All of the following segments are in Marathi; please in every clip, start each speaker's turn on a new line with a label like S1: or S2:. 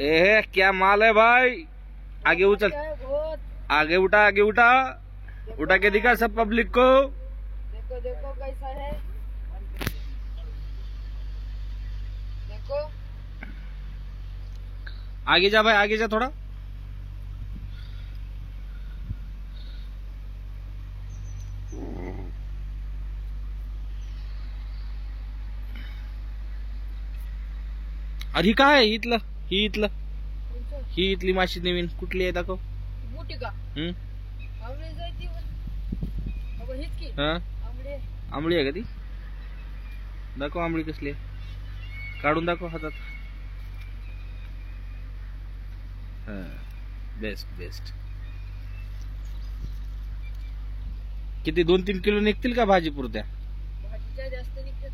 S1: ए क्या माल है भाई, आगे उचल, आगे उठा, आगे उठा, उठा के दिखा सब पब्लिक को।
S2: देखो देखो कैसा है, देखो।
S1: आगे जा भाई, आगे जा थोड़ा। अरे काय आहे इथलं, ही इथलं, ही इथली माशी नवीन कुठली आहे दाखव.
S2: मोठी का? आंबळी जायची अगं हीच की.
S1: हा
S2: आंबळी
S1: आंबळी आहे का ती? दाखव आंबळी कसली आहे, काढून दाखव हातात. Best best. किती 2-3 किलो निघतील का भाजी पुरत्या?
S2: भाजीच्या जास्त निघतात,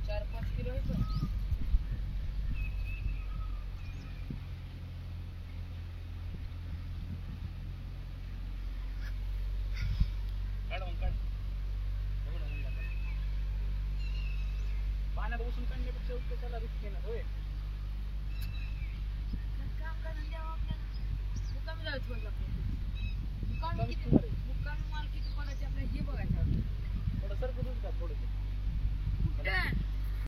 S2: 4-5 किलो आहे. पाण्यात बसून काढण्यापेक्षा उपयोगाला रिस्क घेणार होय. काम करून द्यावं आपल्याला, मुक्कामी जायचं म्हणजे आपण. काम किती